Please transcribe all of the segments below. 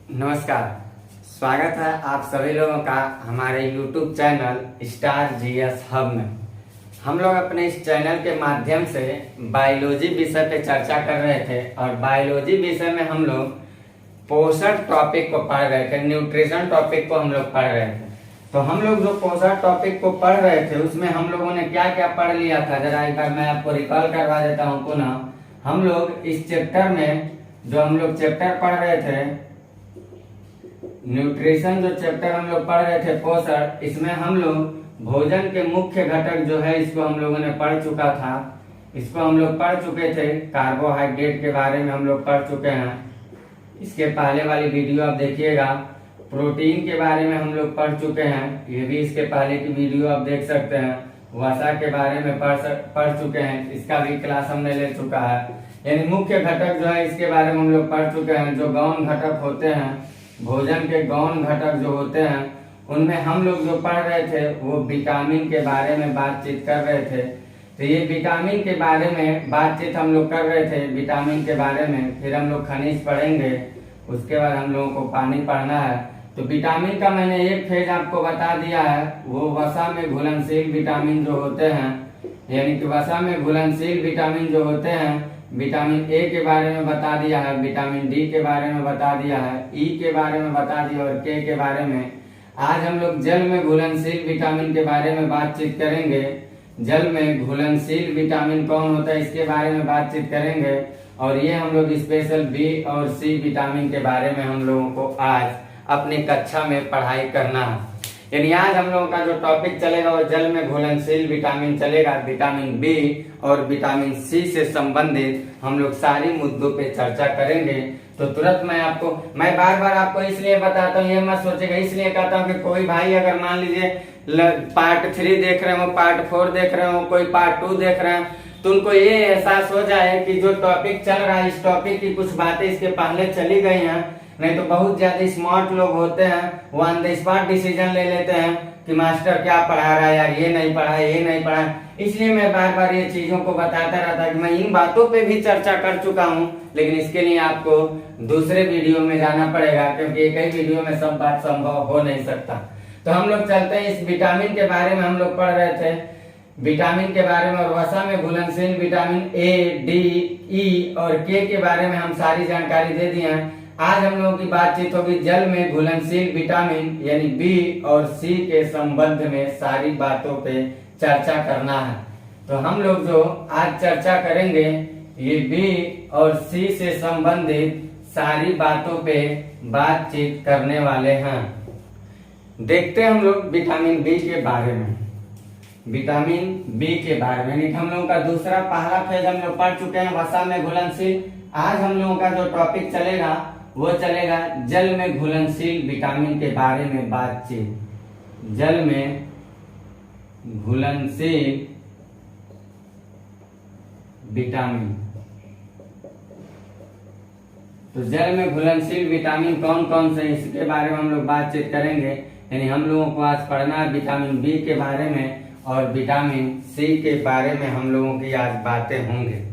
नमस्कार। स्वागत है आप सभी लोगों का हमारे YouTube channel star GS hub में। हम लोग अपने इस चैनल के माध्यम से बायोलॉजी विषय पे चर्चा कर रहे थे और बायोलॉजी विषय में हम लोग पोषण टॉपिक को पढ़ रहे थे, न्यूट्रिशन टॉपिक को हम लोग पढ़ रहे थे। तो हम लोग जो पोषण टॉपिक को पढ़ रहे थे उसमें हम लोगों ने क्या क्या पढ़ लिया था, जरा एक बार मैं आपको रिकॉल करवा देता हूँ पुनः। हम लोग इस चैप्टर में जो हम लोग चैप्टर पढ़ रहे थे न्यूट्रिशन, जो चैप्टर हम लोग पढ़ रहे थे पोषण, इसमें हम लोग भोजन के मुख्य घटक जो है इसको हम लोगों ने पढ़ चुका था। इसको हम लोग पढ़ चुके थे। कार्बोहाइड्रेट के बारे में हम लोग पढ़ चुके हैं, इसके पहले वाली वीडियो आप देखिएगा। प्रोटीन के बारे में हम लोग पढ़ चुके हैं, ये भी इसके पहले की वीडियो आप देख सकते हैं। वसा के बारे में पढ़ चुके हैं, इसका भी क्लास हमने ले चुका है। यानी मुख्य घटक जो है इसके बारे में हम लोग पढ़ चुके हैं। जो गौण घटक होते हैं, भोजन के गौण घटक जो होते हैं, उनमें हम लोग जो पढ़ रहे थे वो विटामिन के बारे में बातचीत कर रहे थे। तो ये विटामिन के बारे में बातचीत हम लोग कर रहे थे, विटामिन के बारे में। फिर हम लोग खनिज पढ़ेंगे, उसके बाद हम लोगों को पानी पढ़ना है। तो विटामिन का मैंने एक फेज आपको बता दिया है, वो वसा में घुलनशील विटामिन जो होते हैं, यानी कि वसा में घुलनशील विटामिन जो होते हैं। विटामिन ए के बारे में बता दिया है, विटामिन डी के बारे में बता दिया है, ई के बारे में बता दिया और के बारे में। आज हम लोग जल में घुलनशील विटामिन के बारे में बातचीत करेंगे। जल में घुलनशील विटामिन कौन होता है इसके बारे में बातचीत करेंगे। और ये हम लोग स्पेशल बी और सी विटामिन के बारे में हम लोगों को आज अपनी कक्षा में पढ़ाई करना है। यानी आज हम लोगों का जो टॉपिक चलेगा वो जल में घुलनशील विटामिन चलेगा। विटामिन बी और विटामिन सी से संबंधित हम लोग सारी मुद्दों पे चर्चा करेंगे। तो तुरंत मैं बार बार आपको इसलिए बताता हूँ, ये मत सोचेगा, इसलिए कहता हूँ कि कोई भाई अगर मान लीजिए पार्ट 3 देख रहे हो, पार्ट 4 देख रहे हो, कोई पार्ट 2 देख रहे हैं, तो उनको ये एहसास हो जाए कि जो टॉपिक चल रहा है इस टॉपिक की कुछ बातें इसके पहले चली गई हैं। नहीं तो बहुत ज्यादा स्मार्ट लोग होते हैं, वो ऑन द स्पॉट डिसीजन ले लेते हैं कि मास्टर क्या पढ़ा रहा है यार, ये नहीं पढ़ा है, ये नहीं पढ़ा है। इसलिए मैं बार बार ये चीजों को बताता रहता कि मैं इन बातों पे भी चर्चा कर चुका हूँ, लेकिन इसके लिए आपको दूसरे वीडियो में जाना पड़ेगा, क्योंकि एक ही वीडियो में सब बात संभव हो नहीं सकता। तो हम लोग चलते हैं, इस विटामिन के बारे में हम लोग पढ़ रहे थे, विटामिन के बारे में। और वसा में घुलनशील विटामिन ए, डी, ई और के बारे में हम सारी जानकारी दे दी है। आज हम लोगों की बातचीत होगी जल में घुलनशील विटामिन यानी बी और सी के संबंध में सारी बातों पे चर्चा करना है। तो हम लोग जो आज चर्चा करेंगे ये बी और सी से संबंधित सारी बातों पे बातचीत करने वाले हैं। देखते हैं हम लोग विटामिन बी के बारे में। विटामिन बी के बारे में यानी हम लोगों का दूसरा पहला फेज हम लोग पढ़ चुके हैं, वसा में घुलनशील। आज हम लोगों का जो टॉपिक चलेगा वो चलेगा जल में घुलनशील विटामिन के बारे में बातचीत। जल में घुलनशील विटामिन। तो जल में घुलनशील विटामिन कौन कौन से इसके बारे में हम लोग बातचीत करेंगे। यानी हम लोगों को आज पढ़ना है विटामिन बी के बारे में और विटामिन सी के बारे में हम लोगों की आज बातें होंगे।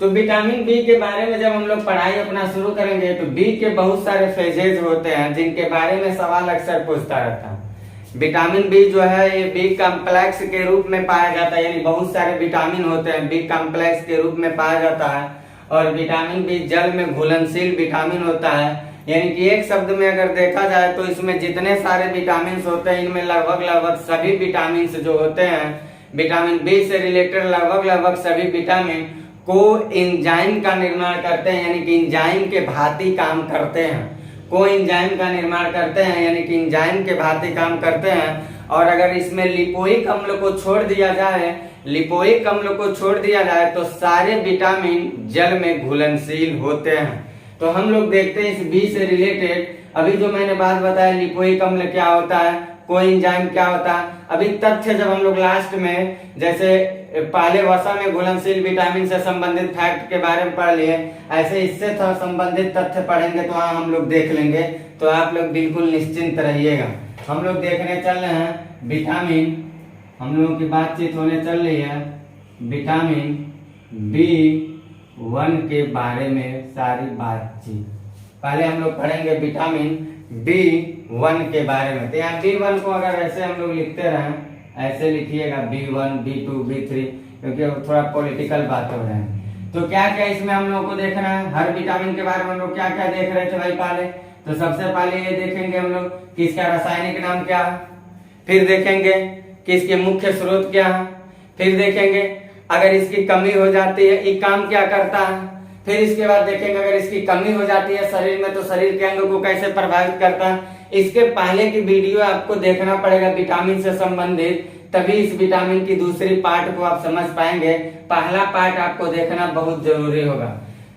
तो विटामिन बी के बारे में जब हम लोग पढ़ाई अपना शुरू करेंगे तो बी के बहुत सारे फेजेज होते हैं जिनके बारे में सवाल अक्सर पूछता रहता है। विटामिन बी जो है ये बी कॉम्प्लेक्स के रूप में पाया जाता है, यानी बहुत सारे विटामिन होते हैं, बी कॉम्प्लेक्स के रूप में पाया जाता है। और विटामिन बी जल में घुलनशील विटामिन होता है, यानी कि एक शब्द में अगर देखा जाए तो इसमें जितने सारे विटामिन होते हैं इनमें लगभग सभी विटामिन जो होते हैं, विटामिन बी से रिलेटेड लगभग सभी विटामिन को एंजाइम का निर्माण करते हैं, यानी कि एंजाइम के भांति काम करते हैं। को एंजाइम का निर्माण करते हैं यानी कि एंजाइम के भांति काम करते हैं। और अगर इसमें लिपोइक अम्ल को छोड़ दिया जाए तो सारे विटामिन जल में घुलनशील होते हैं। तो हम लोग देखते हैं इस बी से रिलेटेड अभी जो मैंने बात बताया, लिपोइक अम्ल क्या होता है, कोएंजाइम क्या होता है। अभी तथ्य जब हम लोग लास्ट में, जैसे पहले वसा में घुलनशील विटामिन से संबंधित फैक्ट के बारे में पढ़ लिए, ऐसे इससे संबंधित तथ्य पढ़ेंगे तो हाँ हम लोग देख लेंगे। तो आप लोग बिल्कुल निश्चिंत रहिएगा। हम लोग देखने चल रहे हैं विटामिन, हम लोगों की बातचीत होने चल रही है विटामिन बी 1 के बारे में सारी बातचीत। पहले हम लोग पढ़ेंगे विटामिन B1 के बारे में। तो यहाँ B1 को अगर ऐसे हम लोग लिखते रहें, ऐसे लिखिएगा B1, B2, B3, क्योंकि थोड़ा पॉलिटिकल बात हो रहा है। तो क्या क्या इसमें हम लोग को देखना है, हर विटामिन के बारे में हम लोग क्या क्या देख रहे थे भाई पहले। तो सबसे पहले ये देखेंगे हम लोग कि इसका रासायनिक नाम क्या है, फिर देखेंगे कि इसके मुख्य स्रोत क्या है, फिर देखेंगे अगर इसकी कमी हो जाती है ये काम क्या करता है, फिर इसके बाद देखेंगे अगर इसकी कमी हो जाती है शरीर में तो शरीर के अंगों को कैसे प्रभावित करता है। इसके पहले की वीडियो आपको देखना पड़ेगा विटामिन से संबंधित, तभी इस विटामिन की दूसरी पार्ट को आप समझ पाएंगे। पहला पार्ट आपको देखना बहुत जरूरी होगा।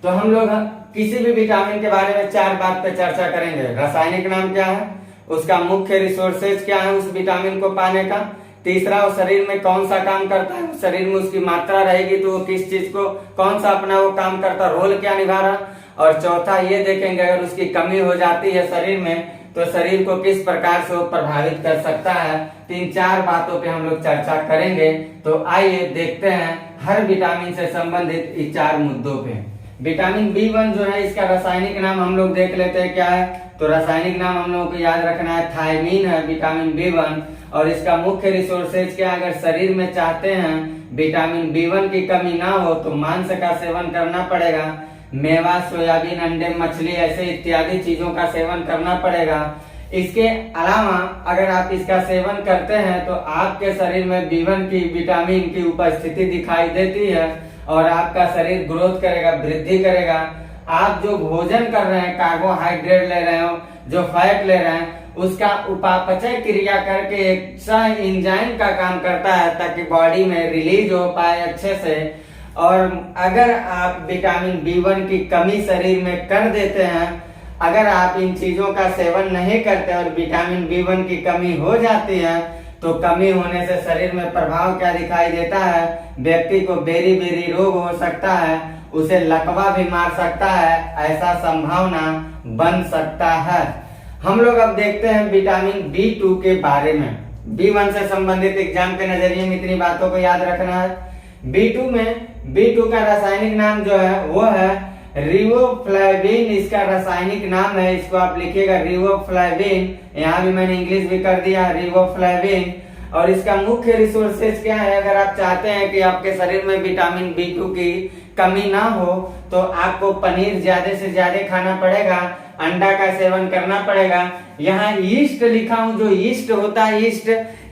तो हम लोग किसी भी विटामिन के बारे में 4 बात पे चर्चा करेंगे। रासायनिक नाम क्या है, उसका मुख्य रिसोर्सेज क्या है उस विटामिन को पाने का, तीसरा वो शरीर में कौन सा काम करता है, शरीर में उसकी मात्रा रहेगी तो वो किस चीज को कौन सा अपना वो काम करता, रोल क्या निभा रहा, और चौथा ये देखेंगे अगर उसकी कमी हो जाती है शरीर में तो शरीर को किस प्रकार से वो प्रभावित कर सकता है। 3-4 बातों पे हम लोग चर्चा करेंगे। तो आइए देखते हैं हर विटामिन से संबंधित इस 4 मुद्दों पे। विटामिन B1 जो है इसका रासायनिक नाम हम लोग देख लेते हैं क्या है। तो रासायनिक नाम हम लोगों को याद रखना है, थायमीन है विटामिन B1। और इसका मुख्य रिसोर्सेज क्या, अगर शरीर में चाहते हैं विटामिन B1 की कमी ना हो तो मांस का सेवन करना पड़ेगा, मेवा, सोयाबीन, अंडे, मछली ऐसे इत्यादि चीजों का सेवन करना पड़ेगा। इसके अलावा अगर आप इसका सेवन करते हैं तो आपके शरीर में B1 की विटामिन की उपस्थिति दिखाई देती है और आपका शरीर ग्रोथ करेगा, वृद्धि करेगा। आप जो भोजन कर रहे हैं, कार्बोहाइड्रेट ले रहे हो, जो फैट ले रहे हैं, उसका उपापचय क्रिया करके एक एंजाइम का काम करता है ताकि बॉडी में रिलीज हो पाए अच्छे से। और अगर आप विटामिन B1 की कमी शरीर में कर देते हैं, अगर आप इन चीजों का सेवन नहीं करते और विटामिन B1 की कमी हो जाती है तो कमी होने से शरीर में प्रभाव क्या दिखाई देता है, व्यक्ति को बेरी बेरी रोग हो सकता है, उसे लकवा भी मार सकता है, ऐसा संभावना बन सकता है। हम लोग अब देखते हैं विटामिन B2 के बारे में। B1 से संबंधित एग्जाम के नजरिए में इतनी बातों को याद रखना है। B2 का रासायनिक नाम जो है वो है रिबोफ्लाविन, इसका रासायनिक नाम है, इसको आप लिखिएगा रिबोफ्लाविन। यहाँ भी मैंने इंग्लिश भी कर दिया रिबोफ्लाविन। और इसका मुख्य रिसोर्सेज क्या है, अगर आप चाहते हैं कि आपके शरीर में विटामिन B2 की कमी ना हो तो आपको पनीर ज्यादा से ज्यादा खाना पड़ेगा, अंडा का सेवन करना पड़ेगा। यहाँ ईस्ट लिखा हूँ, जो ईस्ट होता है,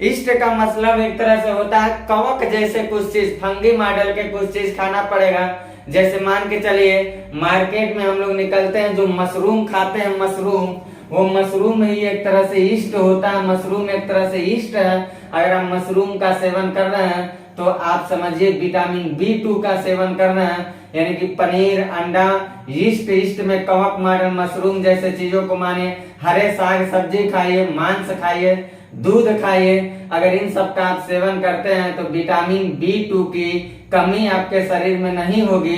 ईस्ट का मतलब एक तरह से होता है कवक जैसे कुछ चीज, फंगी मॉडल के कुछ चीज खाना पड़ेगा। जैसे मान के चलिए मार्केट में हम लोग निकलते हैं जो मशरूम खाते हैं, मशरूम, वो मशरूम ही एक तरह से ईस्ट होता है, मशरूम एक तरह से ईस्ट है। अगर आप मशरूम का सेवन कर रहे हैं तो आप समझिए विटामिन B2 का सेवन कर रहे हैं, यानी कि पनीर, अंडा, ईस्ट में कवक मॉडल, मशरूम जैसे चीजों को माने, हरे साग सब्जी खाइए, मांस खाइए, दूध खाइए। अगर इन सब का आप सेवन करते हैं तो विटामिन B2 की कमी आपके शरीर में नहीं होगी।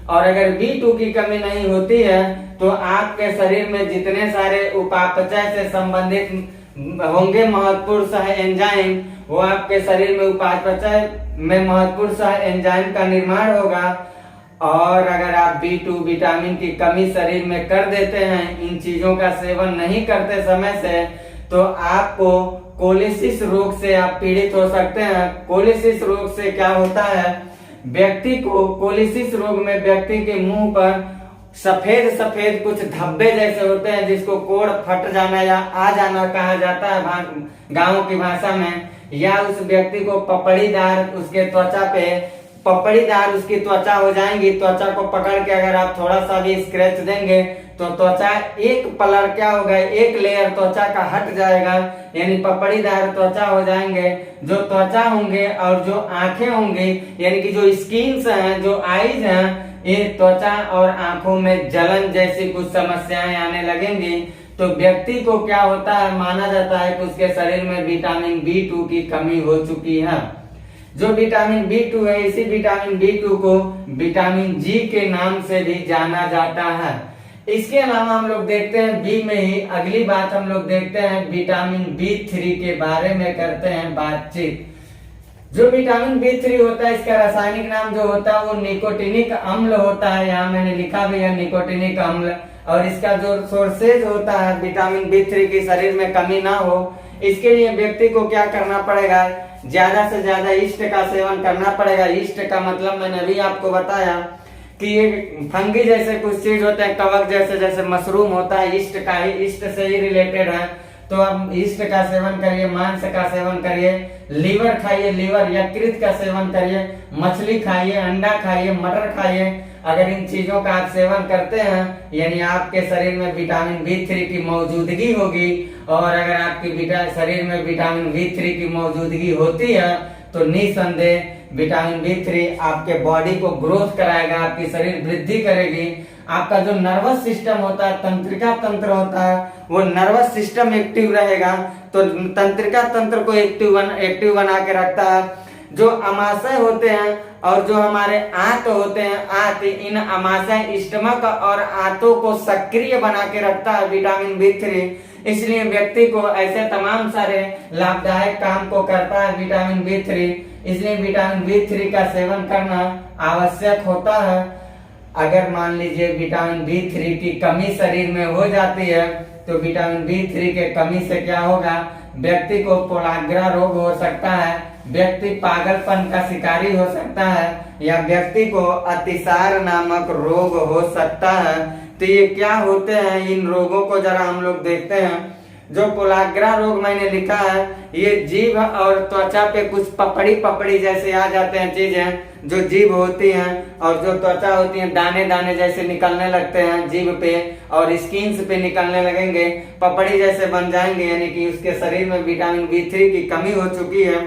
और अगर B2 की कमी नहीं होती है तो आपके शरीर में जितने सारे उपापचय से संबंधित होंगे महत्वपूर्ण सह एंजाइम, वो आपके शरीर में उपापचय में महत्वपूर्ण सह एंजाइम का निर्माण होगा। और अगर आप B2 विटामिन की कमी शरीर में कर देते हैं, इन चीजों का सेवन नहीं करते समय से, तो आपको कोलिसिस रोग से आप पीड़ित हो सकते हैं। कोलिसिस रोग से क्या होता है, व्यक्ति को कोलिसिस रोग में व्यक्ति के मुंह पर सफेद सफेद कुछ धब्बे जैसे होते हैं जिसको कोड़ फट जाना या आ जाना कहा जाता है गांव की भाषा में, या उस व्यक्ति को पपड़ीदार उसके त्वचा पे पपड़ीदार उसकी त्वचा हो जाएंगी। त्वचा को पकड़ के अगर आप थोड़ा सा भी स्क्रैच देंगे तो त्वचा एक पलर क्या होगा, एक लेयर त्वचा का हट जाएगा, यानी पपड़ीदार त्वचा हो जाएंगे। जो त्वचा होंगे और जो आंखें होंगी, यानी कि जो स्किन्स हैं, जो आईज हैं, ये त्वचा और आंखों में जलन जैसी कुछ समस्याएं आने लगेंगी। तो व्यक्ति को क्या होता है, माना जाता है कि उसके शरीर में विटामिन B2 की कमी हो चुकी है। जो विटामिन B2 है, इसी विटामिन B2 को विटामिन G के नाम से भी जाना जाता है। इसके अलावा हम लोग देखते हैं बी में ही अगली बात हम लोग देखते हैं विटामिन B3 के बारे में करते हैं बातचीत। जो विटामिन B3 होता है, इसका रासायनिक नाम जो होता है वो निकोटिनिक अम्ल होता है। यहाँ मैंने लिखा भी है निकोटिनिक अम्ल। और इसका जो सोर्सेज होता है विटामिन B3 की शरीर में कमी ना हो, इसके लिए व्यक्ति को क्या करना पड़ेगा, ज्यादा से ज्यादा ईस्ट का सेवन करना पड़ेगा। ईस्ट का मतलब मैंने अभी आपको बताया कि ये फंगी जैसे कुछ चीज होते हैं, कवक जैसे, जैसे मशरूम होता है, ईस्ट का ही, ईस्ट से ही रिलेटेड है। तो अब ईस्ट का सेवन करिए, मांस का सेवन करिए, लीवर खाइए, लीवर यकृत का सेवन करिए, मछली खाइए, अंडा खाइए, मटर खाइए। अगर इन चीजों का आप सेवन करते हैं यानी आपके शरीर में विटामिन B3 की मौजूदगी होगी। और अगर आपकी शरीर में विटामिन B3 की मौजूदगी होती है तो निसंदेह विटामिन B3 आपके बॉडी को ग्रोथ कराएगा, आपकी शरीर वृद्धि करेगी। आपका जो नर्वस सिस्टम होता है, तंत्रिका तंत्र होता है, वो नर्वस सिस्टम एक्टिव रहेगा। तो तंत्रिका तंत्र को एक्टिव बना के रखता है। जो अमाशय होते हैं और जो हमारे आंत होते हैं, आंत, इन अमाशय, स्टमक और आंतों को सक्रिय बना के रखता है विटामिन B3। इसलिए व्यक्ति को ऐसे तमाम सारे लाभदायक काम को करता है विटामिन B3। इसलिए विटामिन B3 का सेवन करना आवश्यक होता है। अगर मान लीजिए विटामिन B3 की कमी शरीर में हो जाती है तो विटामिन B3 के कमी से क्या होगा, व्यक्ति को पोलाग्रा रोग हो सकता है, व्यक्ति पागलपन का शिकारी हो सकता है, या व्यक्ति को अतिसार नामक रोग हो सकता है। तो ये क्या होते हैं, इन रोगों को जरा हम लोग देखते हैं। जो पोलाग्रा रोग मैंने लिखा है, ये जीभ और त्वचा पे कुछ पपड़ी पपड़ी जैसे आ जाते हैं चीजें, जो जीभ होती हैं और जो त्वचा होती है, दाने दाने जैसे निकलने लगते हैं जीभ पे और स्किन पे निकलने लगेंगे, पपड़ी जैसे बन जाएंगे, यानी कि उसके शरीर में विटामिन B3 की कमी हो चुकी है।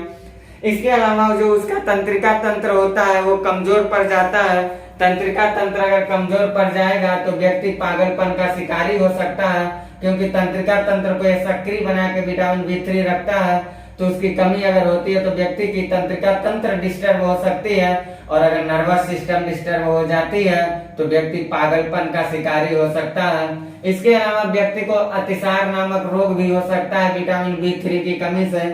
इसके अलावा जो उसका तंत्रिका तंत्र होता है वो कमजोर पड़ जाता है। तंत्रिका तंत्र अगर कमजोर पड़ जाएगा तो व्यक्ति पागलपन का शिकारी हो सकता है, क्योंकि तंत्रिका तंत्र को सक्रिय बना के विटामिन B3 रखता है। तो उसकी कमी अगर होती है तो व्यक्ति की तंत्रिका तंत्र डिस्टर्ब हो सकती है, और अगर नर्वस सिस्टम डिस्टर्ब हो जाती है तो व्यक्ति पागलपन का शिकारी हो सकता है। इसके अलावा व्यक्ति को अतिसार नामक रोग भी हो सकता है विटामिन B3 की कमी से।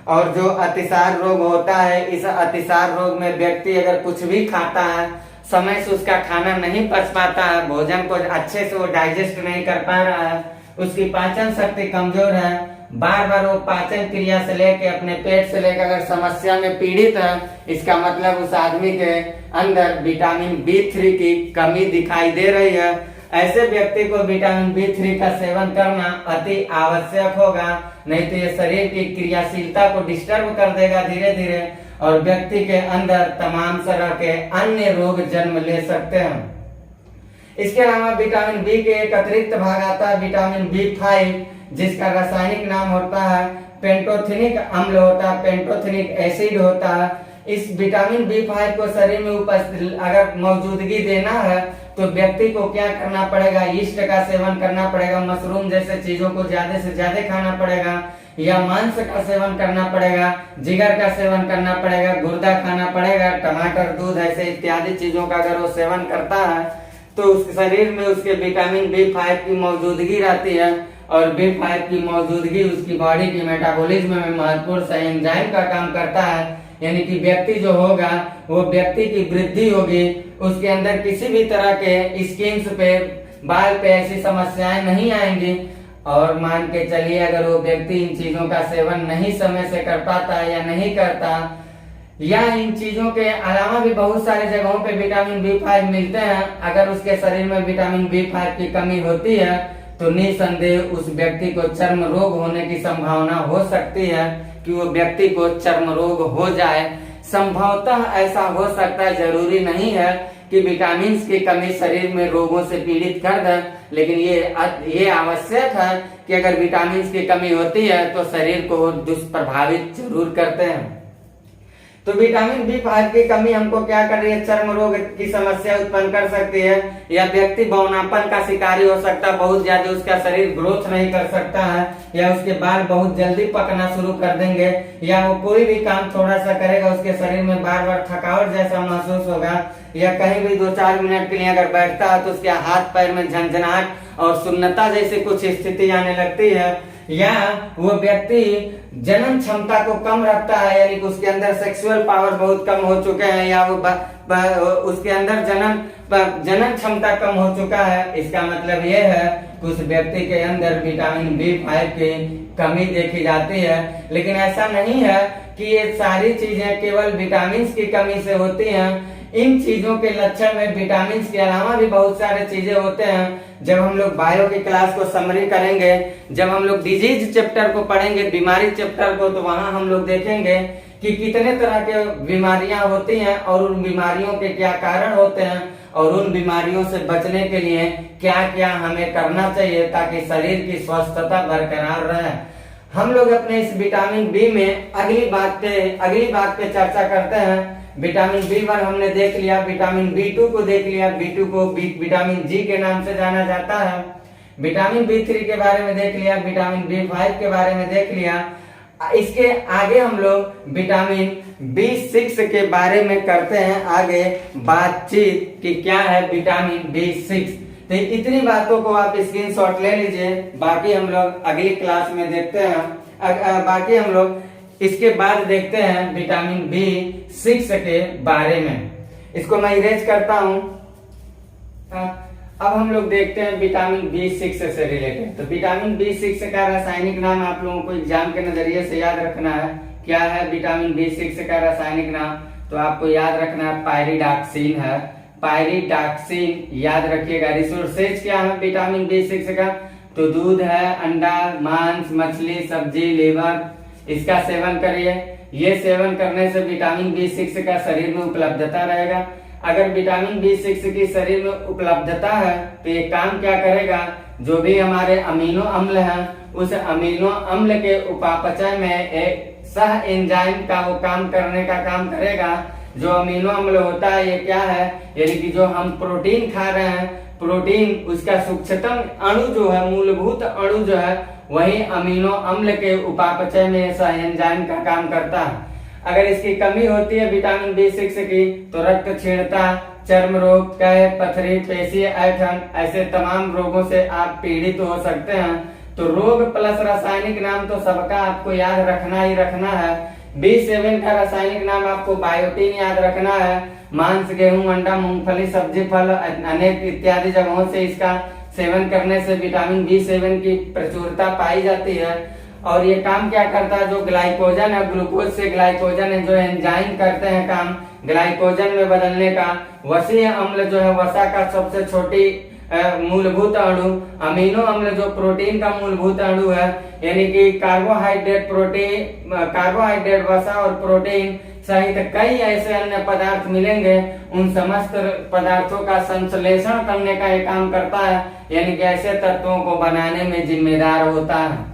और जो अतिसार रोग होता है, इस अतिसार रोग में व्यक्ति अगर कुछ भी खाता है, समय से उसका खाना नहीं पच पाता है, भोजन को अच्छे से वो डाइजेस्ट नहीं कर पा रहा है, उसकी पाचन शक्ति कमजोर है, बार बार वो पाचन क्रिया से लेके अपने पेट से लेकर अगर समस्या में पीड़ित है, इसका मतलब उस आदमी के अंदर विटामिन B3 की कमी दिखाई दे रही है। ऐसे व्यक्ति को विटामिन B3 का सेवन करना अति आवश्यक होगा, नहीं तो ये शरीर की क्रियाशीलता को डिस्टर्ब कर देगा धीरे धीरे, और व्यक्ति के अंदर तमाम तरह के अन्य रोग जन्म ले सकते हैं। इसके अलावा विटामिन B के एक अतिरिक्त भाग आता है विटामिन B5, जिसका रासायनिक नाम होता है पेंटोथेनिक अम्ल होता है, पेंटोथेनिक एसिड होता है। इस विटामिन B5 को शरीर में उपस्थित अगर मौजूदगी देना है तो व्यक्ति को क्या करना पड़ेगा, ईस्ट का सेवन करना पड़ेगा, मशरूम जैसे चीजों को ज्यादा से ज्यादा खाना पड़ेगा, या मांस का सेवन करना पड़ेगा, जिगर का सेवन करना पड़ेगा, गुर्दा खाना पड़ेगा, टमाटर, दूध ऐसे इत्यादि चीजों का अगर वो सेवन करता है तो उस शरीर में उसके विटामिन B5 की मौजूदगी रहती है, और B5 की मौजूदगी उसकी बॉडी की मेटाबॉलिज्म में महत्वपूर्ण एंजाइम का काम करता है। यानी कि व्यक्ति जो होगा वो व्यक्ति की वृद्धि होगी, उसके अंदर किसी भी तरह के स्किन पे, बाल पे ऐसी समस्याएं नहीं आएंगी। और मान के चलिए अगर वो व्यक्ति इन चीजों का सेवन नहीं समय से कर पाता या नहीं करता, या इन चीजों के अलावा भी बहुत सारे जगहों पे विटामिन B5 मिलते हैं, अगर उसके शरीर में विटामिन B5 की कमी होती है तो निसंदेह उस व्यक्ति को चर्म रोग होने की संभावना हो सकती है कि वो व्यक्ति को चर्म रोग हो जाए। संभवतः ऐसा हो सकता है, जरूरी नहीं है कि विटामिन की कमी शरीर में रोगों से पीड़ित कर दे, लेकिन ये आवश्यक है कि अगर विटामिन की कमी होती है तो शरीर को दुष्प्रभावित जरूर करते हैं। तो विटामिन B5 की कमी हमको क्या कर रही है, चर्म रोग की समस्या उत्पन्न कर सकती है, या व्यक्ति बौनापन का शिकारी हो सकता है, बहुत ज्यादा उसका शरीर ग्रोथ नहीं कर सकता है, या उसके बाल बहुत जल्दी पकना शुरू कर देंगे, या वो कोई भी काम थोड़ा सा करेगा उसके शरीर में बार बार थकावट जैसा महसूस होगा, या कहीं भी 2-4 मिनट के लिए अगर बैठता है तो उसके हाथ पैर में झंझनाहट और सुन्नता जैसी कुछ स्थिति आने लगती है, या वो व्यक्ति जन्म क्षमता को कम रखता है, यानी कि उसके अंदर सेक्सुअल पावर बहुत कम हो चुके हैं, या वो उसके अंदर जन्म क्षमता कम हो चुका है। इसका मतलब ये है कि उस व्यक्ति के अंदर विटामिन B5 की कमी देखी जाती है। लेकिन ऐसा नहीं है कि ये सारी चीजें केवल विटामिन की कमी से होती हैं। इन चीजों के लक्षण में विटामिन के अलावा भी बहुत सारे चीजें होते हैं। जब हम लोग बायो की क्लास को समरी करेंगे, जब हम लोग डिजीज चैप्टर को पढ़ेंगे, बीमारी चैप्टर को, तो वहां हम लोग देखेंगे कि कितने तरह के बीमारियां होती हैं और उन बीमारियों के क्या कारण होते हैं और उन बीमारियों से बचने के लिए क्या क्या हमें करना चाहिए ताकि शरीर की स्वस्थता बरकरार रहे। हम लोग अपने इस विटामिन बी में अगली बात पे चर्चा करते हैं। विटामिन B1 हमने देख लिया, विटामिन B2 को देख लिया, B2 को विटामिन जी के नाम से जाना जाता है। विटामिन B3 के बारे में देख लिया, विटामिन B5 के बारे में देख लिया। इसके आगे हम लोग विटामिन B6 के बारे में करते हैं आगे बातचीत कि क्या है विटामिन B6। तो इतनी बातों को आप स्क्रीनशॉट ले लीजिए, बाकी हम लोग अगली क्लास में देखते हैं। बाकी हम लोग इसके बाद देखते हैं विटामिन B6 के बारे में। इसको मैं इरेज करता हूं। अब हम लोग देखते हैं विटामिन B6 से रिलेटेड। तो विटामिन B6 का रासायनिक नाम आप लोगों को एग्जाम के नजरिए से याद रखना है। क्या है विटामिन B6 का रासायनिक नाम? तो आपको याद रखना है पायरिडॉक्सिन है। पायरिडॉक्सिन याद रखिएगा। रिसोर्सेज क्या है विटामिन B6 का? तो दूध है, अंडा, मांस, मछली, सब्जी, लीवर, इसका सेवन करिए। ये सेवन करने से विटामिन B6 का शरीर में उपलब्धता रहेगा। अगर विटामिन B6 की शरीर में उपलब्धता है तो ये काम क्या करेगा, जो भी हमारे अमीनो अम्ल हैं उस अमीनो अम्ल के उपापचय में एक सह एंजाइम का वो काम करने का काम करेगा। जो अमीनो अम्ल होता है ये क्या है, यानी कि जो हम प्रोटीन खा रहे हैं, प्रोटीन उसका सूक्ष्मतम अणु जो है, मूलभूत अणु जो है, वही अमीनो अम्ल के उपापचय में सह एंजाइम का काम करता है। अगर इसकी कमी होती है विटामिन B6 की तो रक्त क्षीणता, चर्म रोग, कह, पथरी, पेशी ऐंठन, ऐसे तमाम रोगों से आप पीड़ित हो सकते हैं। तो रोग प्लस रासायनिक नाम तो सबका आपको याद रखना ही रखना है। B7 का रासायनिक नाम आपको बायोटीन याद रखना है। मांस, गेहूं, अंडा, मूंगफली, सब्जी, फल अनेक इत्यादि जगहों से इसका सेवन करने से विटामिन B7 की प्रचुरता पाई जाती है। और ये काम क्या करता है, जो ग्लाइकोजन है, ग्लूकोज से ग्लाइकोजन है, जो एंजाइम करते हैं काम ग्लाइकोजन में बदलने का, वसीय अम्ल जो है वसा का सबसे छोटी मूलभूत अणु, अमीनो अम्ल जो प्रोटीन का मूलभूत अणु है, यानी कि कार्बोहाइड्रेट, प्रोटीन, कार्बोहाइड्रेट, वसा और प्रोटीन सहित कई ऐसे अन्य पदार्थ मिलेंगे। उन समस्त पदार्थों का संश्लेषण करने का ये काम करता है, यानी कि ऐसे तत्वों को बनाने में जिम्मेदार होता है।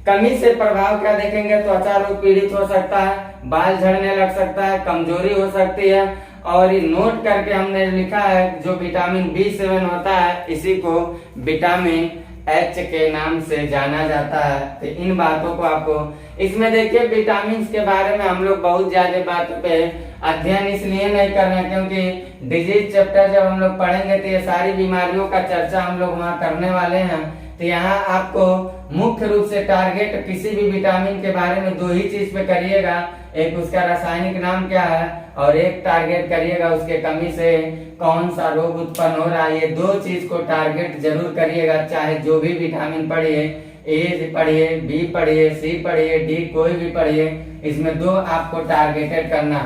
कमी से प्रभाव क्या देखेंगे, त्वचा रोग पीड़ित हो सकता है, बाल झड़ने लग सकता है, कमजोरी हो सकती है। और ये नोट करके हमने लिखा है जो विटामिन B7 होता है इसी को विटामिन H के नाम से जाना जाता है। तो इन बातों को आपको इसमें देखिए, विटामिन के बारे में हम लोग बहुत ज्यादा बातों पे अध्ययन इसलिए नहीं कर रहे क्योंकि डिजीज चैप्टर जब हम लोग पढ़ेंगे तो ये सारी बीमारियों का चर्चा हम लोग वहाँ करने वाले हैं। तो यहाँ आपको मुख्य रूप से टारगेट किसी भी विटामिन के बारे में 2 ही चीज पे करिएगा, एक उसका रासायनिक नाम क्या है और एक टारगेट करिएगा उसके कमी से कौन सा रोग उत्पन्न हो रहा है। ये 2 चीज को टारगेट जरूर करिएगा, चाहे जो भी विटामिन पढ़िए, ए पढ़िए, बी पढ़िए, सी पढ़िए, डी कोई भी पढ़िए, इसमें 2 आपको टारगेटेड करना।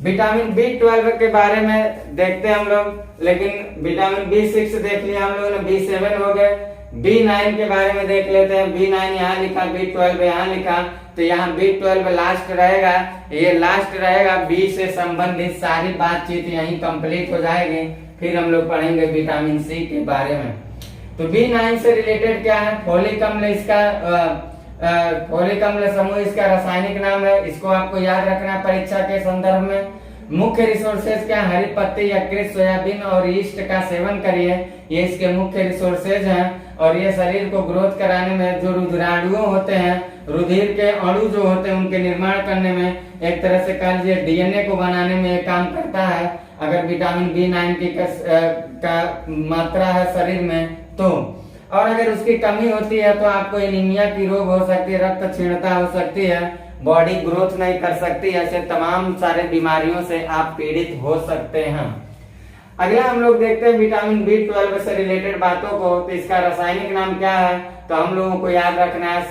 विटामिन B12 के बारे में देखते हैं हम लोग, लेकिन विटामिन B6 देख लिया हम लोगों ने, B7 हो गए। B9 के बारे में देख लेते हैं। B9 यहाँ लिखा, B12 यहाँ लिखा, तो यहाँ B12 लास्ट रहेगा, ये लास्ट रहेगा। B से संबंधित सारी बातचीत यहीं कंप्लीट हो जाएगी। फिर हम लोग पढ़ेंगे विटामिन C के बारे में। तो B9 से रिलेटेड क्या है, फोलिक अम्ल, इसका फोलिक अम्ल समूह इसका रासायनिक नाम है, इसको आपको याद रखना है परीक्षा के संदर्भ में। मुख्य रिसोर्सेज क्या, हरी पत्ती, यकृत, सोयाबीन और ईस्ट का सेवन करिए, ये इसके मुख्य रिसोर्सेज हैं। और ये शरीर को ग्रोथ कराने में, जो रुधिराणु होते हैं, रुधिर के अणु जो होते हैं उनके निर्माण करने में, एक तरह से कह लीजिए DNA को बनाने में ये काम करता है। अगर विटामिन B9 का मात्रा है शरीर में तो। और अगर उसकी कमी होती है तो आपको एनीमिया की रोग हो सकती है, रक्त क्षीणता हो सकती है, बॉडी ग्रोथ नहीं कर सकती, ऐसे तमाम सारे बीमारियों से आप पीड़ित हो सकते हैं। अगला हम लोग देखते हैं विटामिन B12 से रिलेटेड बातों को। तो इसका रासायनिक नाम क्या है, तो हम लोगों को याद रखना है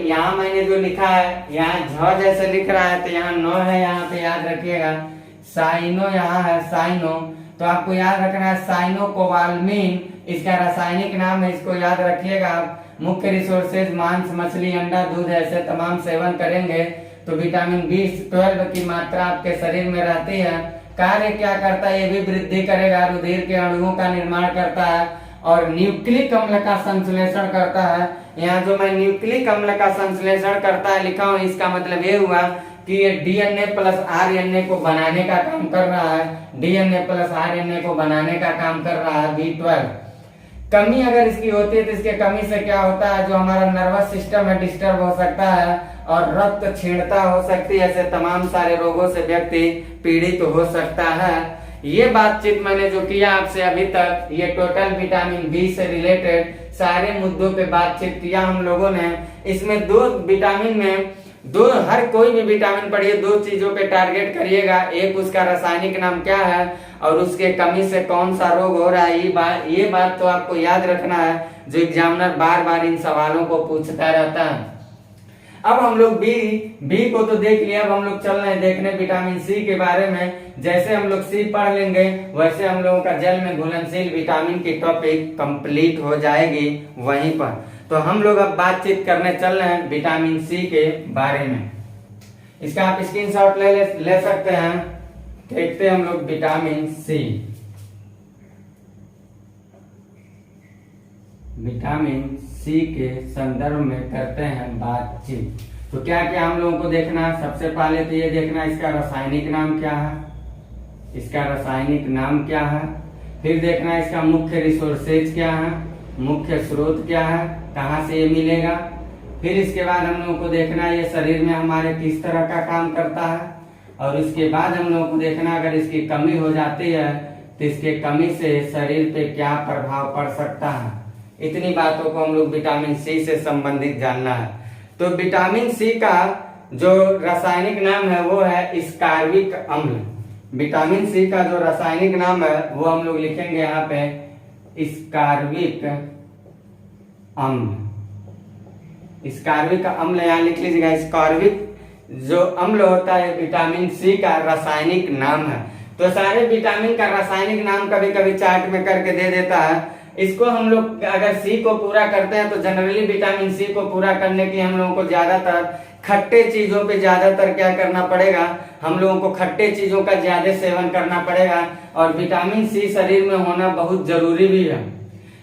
यहाँ मैंने जो लिखा है, यहाँ झ जैसे लिख रहा है तो यहाँ नो है, यहाँ पे याद रखिएगा साइनो यहाँ है साइनो, तो आपको याद रखना है साइनोकोबाल्मिन इसका रासायनिक नाम है, इसको याद रखिएगा। मुख्य रिसोर्सेज मांस, मछली, अंडा, दूध ऐसे तमाम सेवन करेंगे तो विटामिन B12 की मात्रा आपके शरीर में रहती है। कार्य क्या करता है, ये भी वृद्धि करेगा, रुधिर के अणुओं का निर्माण करता है और न्यूक्लिक अम्ल का संश्लेषण करता है। यहाँ जो मैं न्यूक्लिक अम्ल का संश्लेषण करता है लिखा हूँ, इसका मतलब ये हुआ कि ये DNA प्लस RNA को बनाने का काम कर रहा है, DNA प्लस RNA को बनाने का काम कर रहा है B12। कमी अगर इसकी होती है तो इसके कमी से क्या होता है, जो हमारा नर्वस सिस्टम है डिस्टर्ब हो सकता है और रक्त क्षीणता हो सकती है, ऐसे तमाम सारे रोगों से व्यक्ति पीड़ित हो सकता है। ये बातचीत मैंने जो किया आपसे अभी तक, ये टोटल विटामिन B से रिलेटेड सारे मुद्दों पे बातचीत किया हम लोगों ने। इसमें दो विटामिन में हर कोई भी विटामिन पढ़िए, दो चीजों पे टारगेट करिएगा, एक उसका रासायनिक नाम क्या है और उसके कमी से कौन सा रोग हो रहा है। ये बात तो आपको याद रखना है, जो एग्जामिनर बार बार इन सवालों को पूछता रहता है। अब हम लोग बी को तो देख लिया, अब हम लोग चल रहे हैं देखने विटामिन C के बारे में। जैसे हम लोग C पढ़ लेंगे वैसे हम लोगों का जल में घुलनशील विटामिन की टॉपिक कंप्लीट हो जाएगी वहीं पर। तो हम लोग अब बातचीत करने चल रहे हैं विटामिन C के बारे में। इसका आप स्क्रीनशॉट ले सकते हैं। देखते हैं हम लोग विटामिन C। विटामिन C के संदर्भ में करते हैं बातचीत। तो क्या क्या हम लोगों को देखना है, सबसे पहले तो ये देखना इसका रासायनिक नाम क्या है, इसका रासायनिक नाम क्या है। फिर देखना इसका मुख्य रिसोर्सेज क्या है, मुख्य स्रोत क्या है, कहाँ से ये मिलेगा। फिर इसके बाद हम लोगों को देखना है ये शरीर में हमारे किस तरह का काम करता है। और इसके बाद हम लोगों को देखना अगर इसकी कमी हो जाती है तो इसके कमी से शरीर पे क्या प्रभाव पड़ सकता है। इतनी बातों को हम लोग विटामिन C से संबंधित जानना है। तो विटामिन C का जो रासायनिक नाम है वो है स्कार्बिक अम्ल। विटामिन C का जो रासायनिक नाम है वो हम लोग लिखेंगे यहाँ पे स्कार्बिक अम्ल। स्कार्बिक अम्ल यहाँ लिख लीजिएगा। स्कार्बिक जो अम्ल होता है विटामिन C का रासायनिक नाम है। तो सारे विटामिन का रासायनिक नाम कभी कभी चार्ट में करके दे देता है। इसको हम लोग अगर C को पूरा करते हैं तो जनरली विटामिन C को पूरा करने के लिए हम लोगों को ज्यादातर खट्टे चीजों पे ज्यादातर क्या करना पड़ेगा, हम लोगों को खट्टे चीजों का ज्यादा सेवन करना पड़ेगा। और विटामिन C शरीर में होना बहुत जरूरी भी है,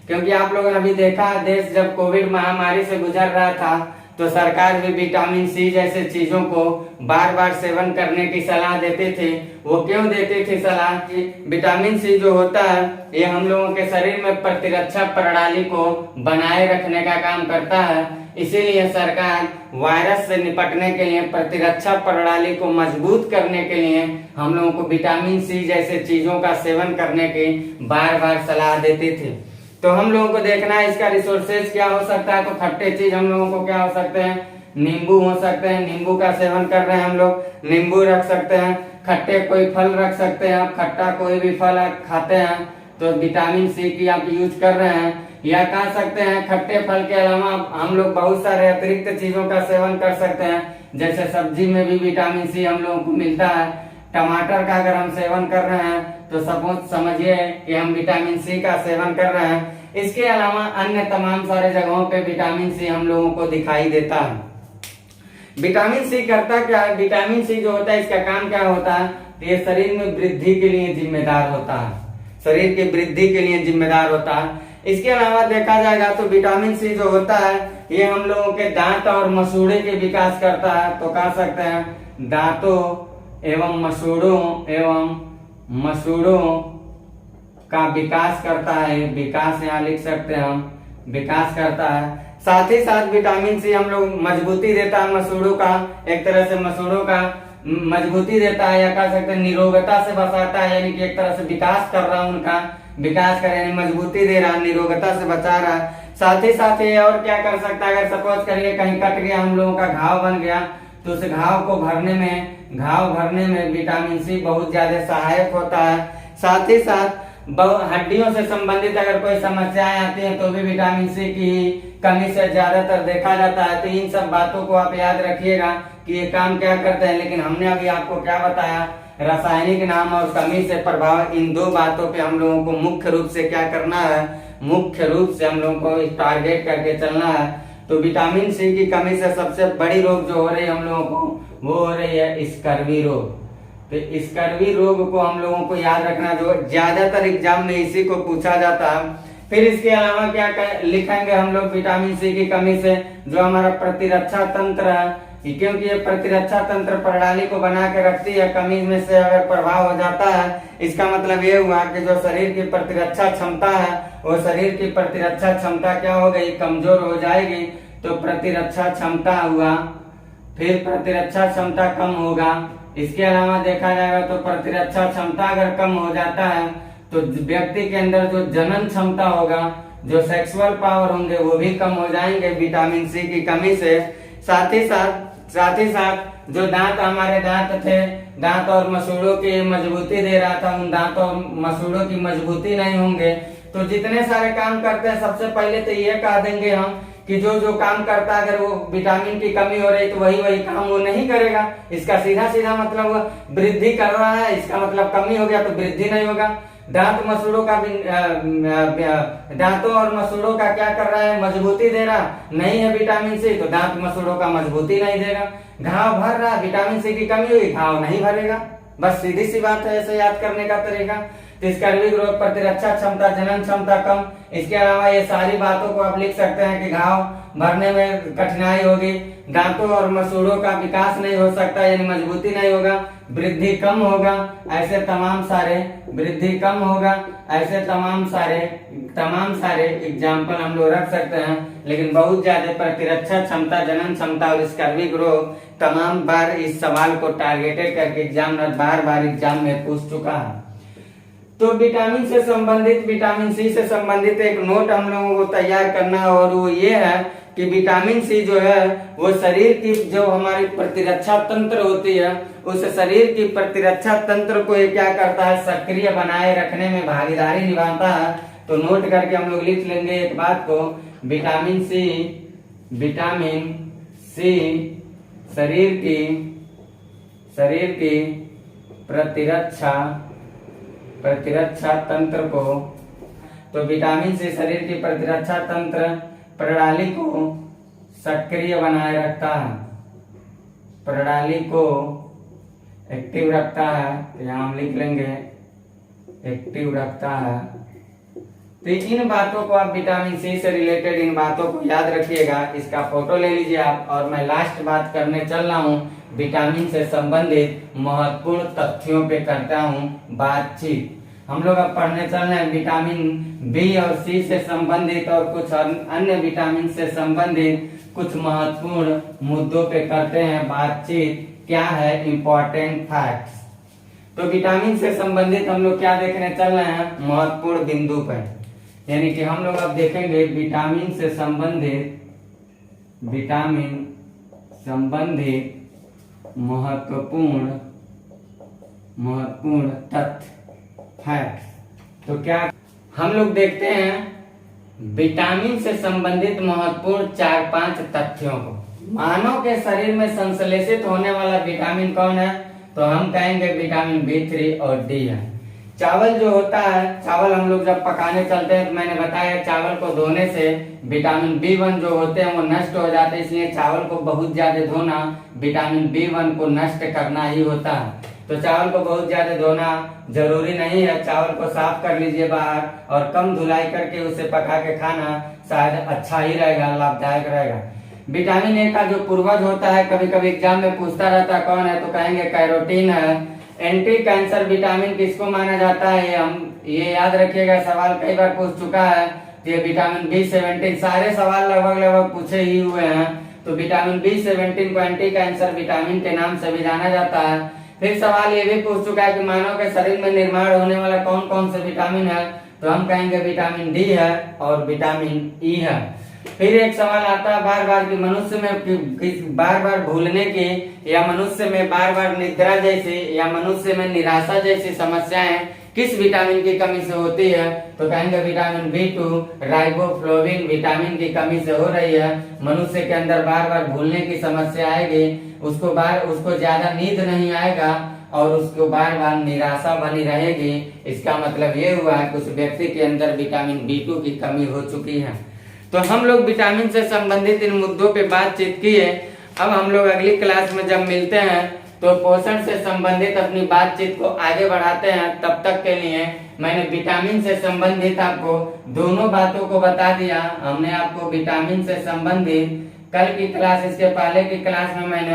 क्योंकि आप लोगों ने अभी देखा देश जब कोविड महामारी से गुजर रहा था तो सरकार भी विटामिन C जैसे चीजों को बार बार सेवन करने की सलाह देते थे। वो क्यों देते थे सलाह कि विटामिन C जो होता है ये हम लोगों के शरीर में प्रतिरक्षा प्रणाली को बनाए रखने का काम करता है। इसीलिए सरकार वायरस से निपटने के लिए, प्रतिरक्षा प्रणाली को मजबूत करने के लिए हम लोगों को विटामिन C जैसे चीजों का सेवन करने की बार बार सलाह देते थे। तो हम लोगों को देखना है इसका रिसोर्सेज क्या हो सकता है। तो खट्टे चीज हम लोगों को क्या हो सकते हैं, नींबू हो सकते हैं, नींबू का सेवन कर रहे हैं हम लोग, नींबू रख सकते हैं। खट्टे कोई फल रख सकते हैं आप, खट्टा कोई भी फल आप खाते हैं तो विटामिन C की आप यूज कर रहे हैं। या कह सकते हैं खट्टे फल के अलावा हम लोग बहुत सारे अतिरिक्त चीजों का सेवन कर सकते हैं, जैसे सब्जी में भी विटामिन C हम लोगों को मिलता है। टमाटर का अगर हम सेवन कर रहे हैं तो समझिए कि हम विटामिन C का सेवन कर रहे हैं। इसके अलावा अन्य तमाम सारे जगहों पे विटामिन C हम लोगों को दिखाई देता है। विटामिन C करता क्या है, विटामिन C जो होता है इसका काम क्या होता है, तो ये शरीर में वृद्धि के लिए जिम्मेदार होता है, शरीर की वृद्धि के लिए जिम्मेदार होता है। इसके अलावा देखा जाएगा तो विटामिन C जो होता है ये हम लोगों के दांत और मसूड़े के विकास करता है। तो कह सकते हैं दांतों एवं मसूड़ों का विकास करता है। विकास यहाँ लिख सकते हैं हम, विकास करता है। साथ ही साथ विटामिन C हम लोग मजबूती देता है मसूड़ों का, एक तरह से मसूड़ों का मजबूती देता है, या कह सकते हैं निरोगता से बचाता है, यानी कि एक तरह से विकास कर रहा है उनका, विकास कर यानी मजबूती दे रहा है, निरोगता से बचा रहा है। साथ ही साथ ये और क्या कर सकता है, अगर सपोज करिए कहीं कट गया हम लोगों का घाव बन गया, तो उस घाव भरने में विटामिन सी बहुत ज्यादा सहायक होता है। साथ ही साथ हड्डियों से संबंधित अगर कोई समस्याएं आती हैं तो भी विटामिन सी की कमी से ज्यादातर देखा जाता है। तो इन सब बातों को आप याद रखिएगा कि ये काम क्या करते हैं। लेकिन हमने अभी आपको क्या बताया, रासायनिक नाम और कमी से प्रभाव, इन दो बातों पे हम लोगों को मुख्य रूप से क्या करना है, मुख्य रूप से हम लोगों को टारगेट करके चलना है। तो विटामिन सी की कमी से सबसे बड़ी रोग जो हो रही है हम लोगों को, वो हो रही है स्कर्वी रोग। तो स्कर्वी रोग को हम लोगों को याद रखना, जो ज्यादातर एग्जाम में इसी को पूछा जाता है। फिर इसके अलावा क्या लिखेंगे हम लोग विटामिन सी की कमी से, जो हमारा प्रतिरक्षा तंत्र है, क्योंकि ये प्रतिरक्षा तंत्र प्रणाली को बना के रखती है, कमी में से अगर प्रभाव हो जाता है, इसका मतलब ये हुआ कि जो शरीर की प्रतिरक्षा क्षमता है, वो शरीर की प्रतिरक्षा क्षमता क्या हो गई, कमजोर हो जाएगी। तो प्रतिरक्षा क्षमता हुआ, फिर प्रतिरक्षा क्षमता कम होगा। इसके अलावा देखा जाएगा तो प्रतिरक्षा क्षमता अगर कम हो जाता है तो व्यक्ति के अंदर जो जनन क्षमता होगा, जो सेक्सुअल पावर होंगे, वो भी कम हो जाएंगे विटामिन सी की कमी से। साथ ही साथ जो हमारे दांत थे, दांत और मसूड़ों की मजबूती दे रहा था, उन दांत और मसूड़ों की मजबूती नहीं होंगे। तो जितने सारे काम करते हैं, सबसे पहले तो ये कह देंगे हम कि जो काम करता है, अगर वो विटामिन की कमी हो रही तो वही काम वो नहीं करेगा। इसका सीधा मतलब वो वृद्धि कर रहा है, इसका मतलब कमी हो गया तो वृद्धि नहीं होगा। दांत मसूड़ों का भी दांतों और मसूड़ों का क्या कर रहा है, मजबूती दे रहा नहीं है विटामिन सी, तो दांत मसूड़ों का मजबूती नहीं देगा। घाव भर रहा, विटामिन सी की कमी हुई, घाव नहीं भरेगा। बस सीधी सी बात है, ऐसे याद करने का तरीका। तो स्कर्वी रोग, प्रतिरक्षा क्षमता, जनन क्षमता कम। इसके अलावा ये सारी बातों को आप लिख सकते हैं कि घाव भरने में कठिनाई होगी, दांतों और मसूड़ों का विकास नहीं हो सकता, यानी मजबूती नहीं होगा, वृद्धि कम होगा, ऐसे तमाम सारे वृद्धि कम होगा, ऐसे तमाम सारे एग्जाम्पल हम लोग रख सकते हैं। लेकिन बहुत ज्यादा प्रतिरक्षा क्षमता, जनन क्षमता और स्कर्वी रोग तमाम बार इस सवाल को टारगेटेड करके एग्जामिनर बार एग्जाम में पूछ चुका है। तो विटामिन से संबंधित, विटामिन सी से संबंधित एक नोट हम लोगों को तैयार करना, और वो ये है कि विटामिन सी जो है वो शरीर की जो हमारी प्रतिरक्षा तंत्र होती है, उस शरीर की प्रतिरक्षा तंत्र को ये क्या करता है, सक्रिय बनाए रखने में भागीदारी निभाता है। तो नोट करके हम लोग लिख लेंगे एक बात को, विटामिन सी शरीर की प्रतिरक्षा तंत्र को, तो विटामिन सी शरीर की प्रतिरक्षा तंत्र प्रणाली को सक्रिय बनाए रखता है, प्रणाली को एक्टिव रखता है। तो यहाँ हम लिख लेंगे एक्टिव रखता है। तो इन बातों को आप विटामिन सी से रिलेटेड इन बातों को याद रखिएगा। इसका फोटो ले लीजिए आप। और मैं लास्ट बात करने चल रहा हूँ, विटामिन से संबंधित महत्वपूर्ण तथ्यों पे करता हूँ बातचीत। हम लोग अब पढ़ने चल रहे हैं विटामिन बी और सी से संबंधित और कुछ अन्य विटामिन से संबंधित कुछ महत्वपूर्ण मुद्दों पे करते हैं बातचीत। क्या है इम्पोर्टेंट फैक्ट्स। तो विटामिन से संबंधित हम लोग क्या देखने चल रहे हैं, महत्वपूर्ण बिंदु पर, यानी कि हम लोग अब देखेंगे विटामिन से संबंधित महत्वपूर्ण तथ्य फैक्ट्स। तो क्या हम लोग देखते हैं विटामिन से संबंधित महत्वपूर्ण 4-5 तथ्यों को। मानव के शरीर में संश्लेषित होने वाला विटामिन कौन है, तो हम कहेंगे विटामिन B3 और D है। चावल जो होता है, चावल हम लोग जब पकाने चलते हैं तो मैंने बताया चावल को धोने से विटामिन B1 जो होते हैं वो नष्ट हो जाते हैं, इसलिए चावल को बहुत ज्यादा धोना विटामिन B1 को नष्ट करना ही होता है। तो चावल को बहुत ज्यादा धोना जरूरी नहीं है, चावल को साफ कर लीजिए बाहर और कम धुलाई करके उसे पका के खाना शायद अच्छा ही रहेगा, लाभदायक रहेगा। विटामिन ए का जो पूर्वज होता है, कभी कभी एग्जाम में पूछता रहता है कौन है, तो कहेंगे कैरोटीन है। एंटी कैंसर विटामिन किसको माना जाता है, हम ये याद रखिएगा, सवाल कई बार पूछ चुका है। ये विटामिन B17, सारे सवाल लगभग पूछे ही हुए हैं। तो विटामिन B17 को एंटी कैंसर विटामिन के नाम से भी जाना जाता है। फिर सवाल ये भी पूछ चुका है कि मानव के शरीर में निर्माण होने वाला कौन कौन से विटामिन है, तो हम कहेंगे विटामिन डी है और विटामिन ई है। फिर एक सवाल आता है बार बार कि मनुष्य में बार बार भूलने की या मनुष्य में बार बार निद्रा जैसी या मनुष्य में निराशा जैसी समस्याएं किस विटामिन की कमी से होती है, तो कहेंगे विटामिन B2 राइबोफ्लोविन विटामिन की कमी से हो रही है। मनुष्य के अंदर बार बार भूलने की समस्या आएगी, उसको ज्यादा नींद नहीं आएगा और उसको बार बार निराशा बनी रहेगी। इसका मतलब ये हुआ है कुछ व्यक्ति के अंदर विटामिन B2 की कमी हो चुकी है। तो हम लोग विटामिन से संबंधित इन मुद्दों पे बातचीत किए। अब हम लोग अगली क्लास में जब मिलते हैं तो पोषण से संबंधित अपनी बातचीत को आगे बढ़ाते हैं। तब तक के लिए मैंने विटामिन से संबंधित आपको दोनों बातों को बता दिया। हमने आपको विटामिन से संबंधित कल की क्लास, इसके पहले की क्लास में मैंने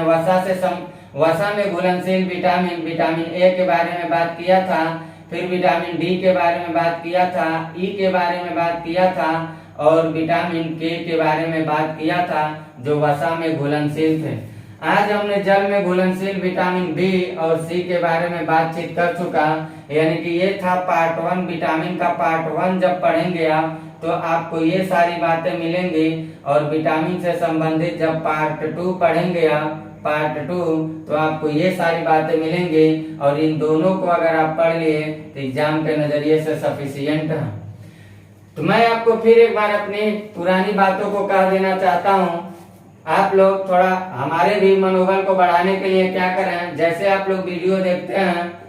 वसा में घुलनशील विटामिन ए के बारे में बात किया था, फिर विटामिन डी के बारे में बात किया था, ई के बारे में बात किया था और विटामिन के बारे में बात किया था जो वसा में घुलनशील थे। आज हमने जल में घुलनशील विटामिन बी और सी के बारे में बातचीत कर चुका, यानी कि ये था पार्ट 1। विटामिन का पार्ट 1 जब पढ़ेंगे आप तो आपको ये सारी बातें मिलेंगी और विटामिन से संबंधित जब पार्ट 2 पढ़ेंगे आप पार्ट 2 तो आपको ये सारी बातें मिलेंगी और इन दोनों को अगर आप पढ़ लिए तो एग्जाम के नजरिए से सफिशियंट है। तो मैं आपको फिर एक बार अपनी पुरानी बातों को कह देना चाहता हूँ। आप लोग थोड़ा हमारे भी मनोबल को बढ़ाने के लिए क्या करें, जैसे आप लोग वीडियो देखते हैं,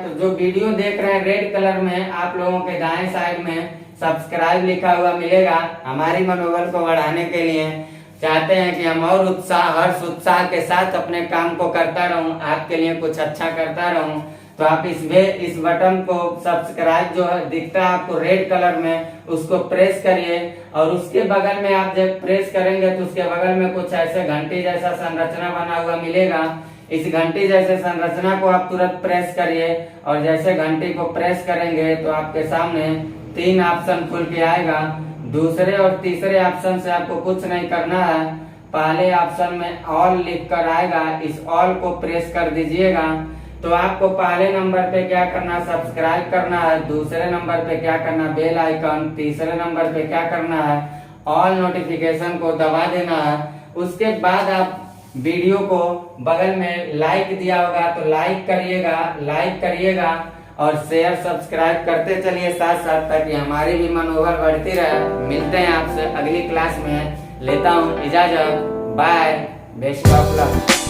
तो जो वीडियो देख रहे हैं रेड कलर में आप लोगों के दाएं साइड में सब्सक्राइब लिखा हुआ मिलेगा। हमारी मनोबल को बढ़ाने के लिए चाहते हैं कि हम और हर्ष उत्साह के साथ अपने काम को करता रहूं, आपके लिए कुछ अच्छा करता रहूं। तो आप इस बटन को सब्सक्राइब जो है दिखता है आपको रेड कलर में, उसको प्रेस करिए और उसके बगल में आप जब प्रेस करेंगे तो उसके बगल में कुछ ऐसे घंटी जैसा संरचना बना हुआ मिलेगा। इस घंटी जैसे संरचना को आप तुरंत प्रेस करिए और जैसे घंटी को प्रेस करेंगे तो आपके सामने 3 ऑप्शन खुल के आएगा। दूसरे और तीसरे ऑप्शन से आपको कुछ नहीं करना है। पहले ऑप्शन में ऑल लिख कर आएगा, इस ऑल को प्रेस कर दीजिएगा। तो आपको पहले नंबर पे क्या करना, सब्सक्राइब करना है। दूसरे नंबर पे क्या करना, बेल आइकन। तीसरे नंबर पे क्या करना है, ऑल नोटिफिकेशन को दबा देना है। उसके बाद आप वीडियो को बगल में लाइक दिया होगा तो लाइक करिएगा और शेयर सब्सक्राइब करते चलिए साथ साथ, ताकि हमारी भी मनोबल बढ़ती रहे। मिलते हैं आपसे अगली क्लास में, लेता हूँ इजाजत, बाय, बेस्ट ऑफ लक।